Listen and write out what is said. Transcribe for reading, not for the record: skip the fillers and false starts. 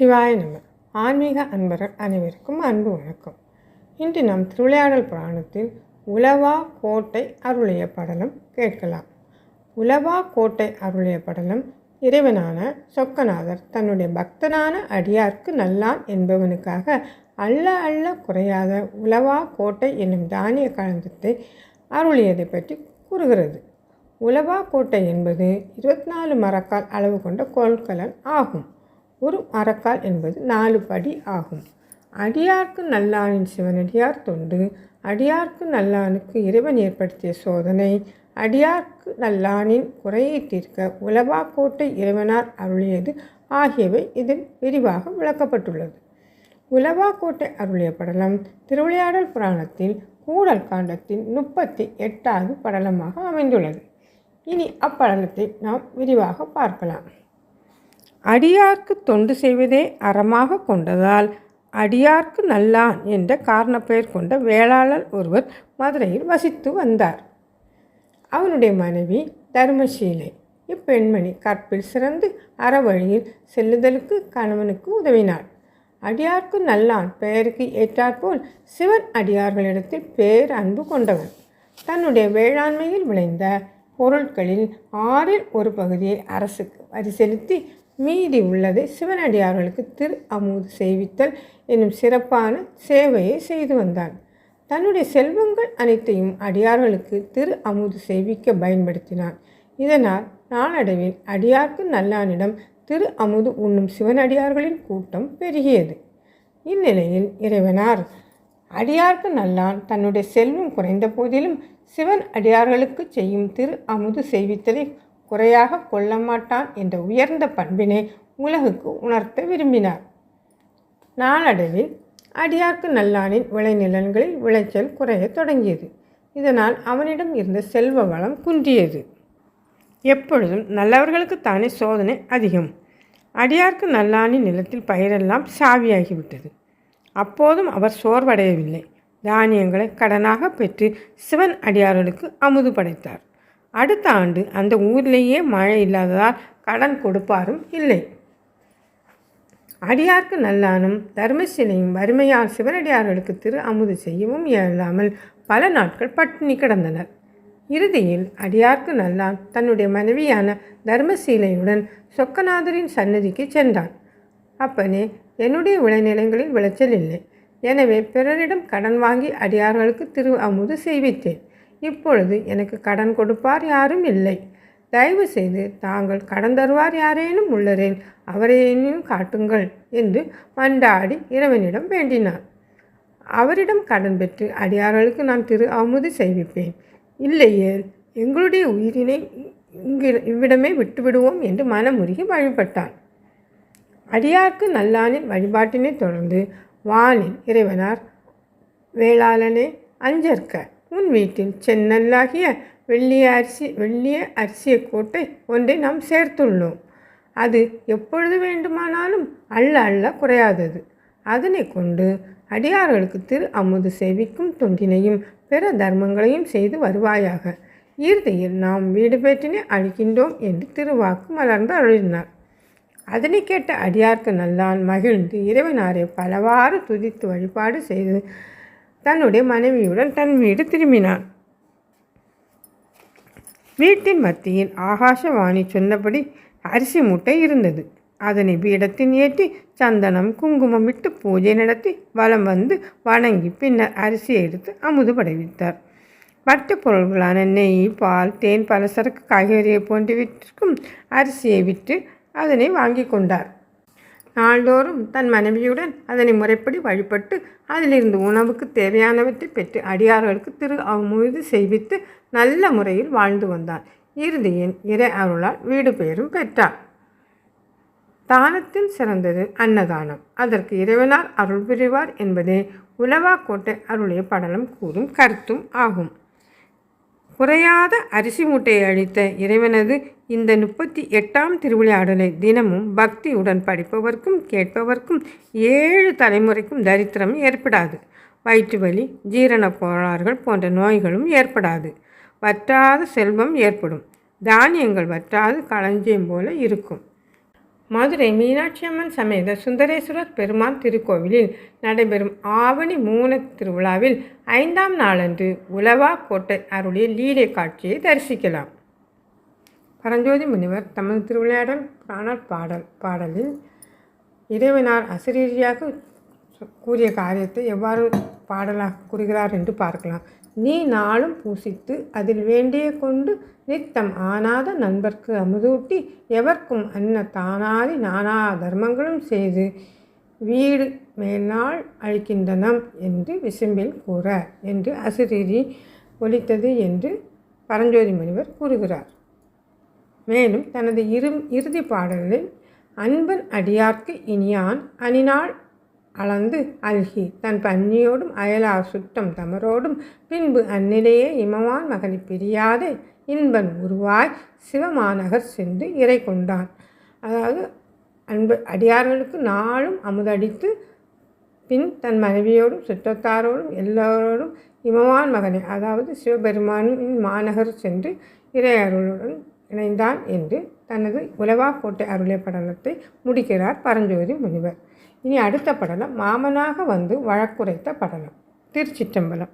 சிவாய நம. ஆன்மீக அன்பர்கள் அனைவருக்கும் அன்பு வணக்கம். இன்று நாம் திருவிளையாடல் புராணத்தில் உலவா கோட்டை அருளிய படலம் கேட்கலாம். உலவா கோட்டை அருளிய படலம் இறைவனான சொக்கநாதர் தன்னுடைய பக்தனான அடியார்க்கு நல்லான் என்பவனுக்காக அல்ல குறையாத உலவா கோட்டை என்னும் தானிய களஞ்சத்தை அருளியதை பற்றி கூறுகிறது. உலவா கோட்டை என்பது 24 மரக்கால் அளவு கொண்ட கோல்கலன் ஆகும். ஒரு மரக்கால் என்பது 4 படி ஆகும். அடியார்க்கு நல்லானின் சிவனடியார் தொண்டு, அடியார்க்கு நல்லானுக்கு இறைவன் ஏற்படுத்திய சோதனை, அடியார்க்கு நல்லானின் குறையை தீர்க்க உலவா கோட்டை இறைவனார் அருளியது ஆகியவை இதில் விரிவாக விளக்கப்பட்டுள்ளது. உலவா கோட்டை அருளிய படலம் திருவிளையாடல் புராணத்தில் கூடல் காண்டத்தின் 38வது படலமாக அமைந்துள்ளது. இனி அப்படலத்தை நாம் விரிவாக பார்க்கலாம். அடியார்க்கு தொண்டு செய்வதே அறமாக கொண்டதால் அடியார்க்கு நல்லான் என்ற காரணப்பெயர் கொண்ட வேளாளர் ஒருவர் மதுரையில் வசித்து வந்தார். அவனுடைய மனைவி தர்மசீலை. இப்பெண்மணி கற்பில் சிறந்து அறவழியில் செல்லுதலுக்கு கணவனுக்கு உதவினாள். அடியார்க்கு நல்லான் பெயருக்கு ஏற்றாற்போல் சிவன் அடியார்களிடத்தில் பேர் அன்பு கொண்டவன். தன்னுடைய வேளாண்மையில் விளைந்த பொருட்களில் 1/6 ஒரு பகுதியை அரசுக்கு வரி செலுத்தி மீதி உள்ளதை சிவனடியார்களுக்கு திரு அமுது செய்வித்தல் என்னும் சிறப்பான சேவையை செய்து வந்தான். தன்னுடைய செல்வங்கள் அனைத்தையும் அடியார்களுக்கு திரு அமுது செய்விக்க பயன்படுத்தினான். இதனால் நாளடைவில் அடியார்க்கு நல்லானிடம் திரு அமுது உண்ணும் சிவனடியார்களின் கூட்டம் பெருகியது. இந்நிலையில் இறைவனார் அடியார்க்கு நல்லான் தன்னுடைய செல்வம் குறைந்த போதிலும் சிவன் அடியார்களுக்கு செய்யும் திரு அமுது செய்வித்தலை குறையாக கொள்ள மாட்டான் என்ற உயர்ந்த பண்பினை உலகுக்கு உணர்த்த விரும்பினார். நாளடைவில் அடியார்க்கு நல்லானின் விளைநிலங்களில் விளைச்சல் குறைய தொடங்கியது. இதனால் அவனிடம் இருந்த செல்வ வளம் குன்றியது. எப்பொழுதும் நல்லவர்களுக்கு தானே சோதனை அதிகம். அடியார்க்கு நல்லானின் நிலத்தில் பயிரெல்லாம் சாவியாகிவிட்டது. அப்போதும் அவர் சோர்வடையவில்லை. தானியங்களை கடனாக பெற்று சிவன் அடியார்களுக்கு அமுது படைத்தார். அடுத்த ஆண்டு அந்த ஊரிலேயே மழை இல்லாததால் கடன் கொடுப்பாரும் இல்லை. அடியார்க்கு நல்லானும் தர்மசீலையும் வறுமையால் சிவனடியார்களுக்கு திரு அமுது செய்யவும் இயலாமல் பல நாட்கள் பட்டினி கிடந்தனர். இறுதியில் அடியார்க்கு நல்லான் தன்னுடைய மனைவியான தர்மசீலையுடன் சொக்கநாதரின் சன்னதிக்கு சென்றான். அப்பனே, என்னுடைய விளைநிலங்களில் விளைச்சல் இல்லை. எனவே பிறரிடம் கடன் வாங்கி அடியார்களுக்கு திரு அமுது செய்வித்தேன். இப்பொழுது எனக்கு கடன் கொடுப்பார் யாரும் இல்லை. தயவு செய்து தாங்கள் கடன் தருவார் யாரேனும் உள்ளரேன் அவரையேனும் காட்டுங்கள் என்று மன்றாடி இறைவனிடம் வேண்டினார். அவரிடம் கடன் பெற்று அடியார்களுக்கு நான் திரு அமுது செய்விப்பேன். இல்லையே எங்களுடைய உயிரினை இவ்விடமே விட்டுவிடுவோம் என்று மனமுருகி வழிபட்டான். அடியார்க்கு நல்லானின் வழிபாட்டினை தொடர்ந்து வானில் இறைவனார், வேளாளனே, அஞ்சற்க உன் வீட்டில் செந்நல்லாகிய வெள்ளிய அரிசிய கோட்டை ஒன்றை நாம் சேர்த்துள்ளோம். அது எப்பொழுது வேண்டுமானாலும் அல்ல குறையாதது. அதனை கொண்டு அடியார்களுக்கு திரு அமுது செய்விக்கும் தொண்டினையும் பிற தர்மங்களையும் செய்து வருவாயாக. இறுதியில் நாம் வீடு பேற்றினை அழிக்கின்றோம் என்று திருவாக்கு மலர்ந்து அருளினார். அதனை கேட்ட அடியார்க்கு நல்லான் மகிழ்ந்து இறைவனாரை பலவாறு துதித்து வழிபாடு செய்து தன்னுடைய மனைவியுடன் தன் வீடு திரும்பினான். வீட்டின் மத்தியில் ஆகாசவாணி சொன்னபடி அரிசி மூட்டை இருந்தது. அதனை பீடத்தின் ஏற்றி சந்தனம் குங்குமம் விட்டு பூஜை நடத்தி வலம் வந்து வணங்கி பின்னர் அரிசியை எடுத்து அமுது படைவித்தார். மற்ற பொருள்களான நெய், பால், தேன், பலசரக்கு, காய்கறியை போன்றவற்றிற்கும் அரிசியை விற்று அதனை வாங்கி கொண்டார். நாள்தோறும் தன் மனைவியுடன் அதனை முறைப்படி வழிபட்டு அதிலிருந்து உணவுக்கு தேவையானவற்றை பெற்று அடியார்களுக்கு திரு அமுது செய்வித்து நல்ல முறையில் வாழ்ந்து வந்தான். இறுதியில் இறை அருளால் வீடு பெயரும் பெற்றார். தானத்தில் சிறந்தது அன்னதானம். அதற்கு இறைவனார் அருள் புரிவார் என்பதே உலவா கோட்டை அருளிய படலம் கூறும் கருத்தும் ஆகும். குறையாத அரிசி மூட்டையை அளித்த இறைவனது இந்த 38ஆம் திருவிளையாடலை தினமும் பக்தியுடன் படிப்பவர்க்கும் கேட்பவர்க்கும் 7 தலைமுறைக்கும் தரித்திரம் ஏற்படாது. வயிற்று வலி, ஜீரண கோளாறுகள் போன்ற நோய்களும் ஏற்படாது. வற்றாத செல்வம் ஏற்படும். தானியங்கள் வற்றாது களஞ்சியம் போல இருக்கும். மதுரை மீனாட்சி அம்மன் சமேத சுந்தரேஸ்வரர் பெருமான் திருக்கோவிலில் நடைபெறும் ஆவணி மூல திருவிழாவில் 5ஆம் நாளன்று உலவா கோட்டை அருளிய லீலை காட்சியை தரிசிக்கலாம். பரஞ்சோதி முனிவர் தமது திருவிளையாடல் புராண பாடலில் இறைவனார் அசரீரியாக கூறிய காரியத்தை எவ்வாறு பாடலாக கூறுகிறார் என்று பார்க்கலாம். நீ நாளும் பூசித்து அதில் வேண்டிய கொண்டு நித்தம் ஆனாத நண்பர்க்கு அமுதூட்டி எவர்க்கும் அன்ன தானாதி நானா தர்மங்களும் செய்து வீடு மேல்நாள் அழிக்கின்றனம் என்று விசும்பில் கூற என்று அசரீரி ஒலித்தது என்று பரஞ்சோதி முனிவர் கூறுகிறார். மேலும் தனது இறுதி பாடலில் அன்பன் அடியார்க்கு இனியான் அணிநாள் அளந்து அல்கி தன் பன்னியோடும் அயலார் சுட்டம் தமரோடும் பின்பு அந்நிலையே இமவான் மகனை பிரியாதே இன்பன் உருவாய் சிவமாநகர் சென்று இறை கொண்டான். அதாவது அடியார்களுக்கு நாளும் அமுதடித்து பின் தன் மனைவியோடும் சுற்றத்தாரோடும் எல்லோரோடும் இமவான் மகனை அதாவது சிவபெருமானின் மாநகர் சென்று இறை அருளுடன் இணைந்தான் என்று தனது உலவா கோட்டை அருளிய படலத்தை முடிக்கிறார் பரஞ்சோதி முனிவர். இனி அடுத்த படலம் மாமனாக வந்து வழக்குரைத்த படலம். திருச்சிற்றம்பலம்.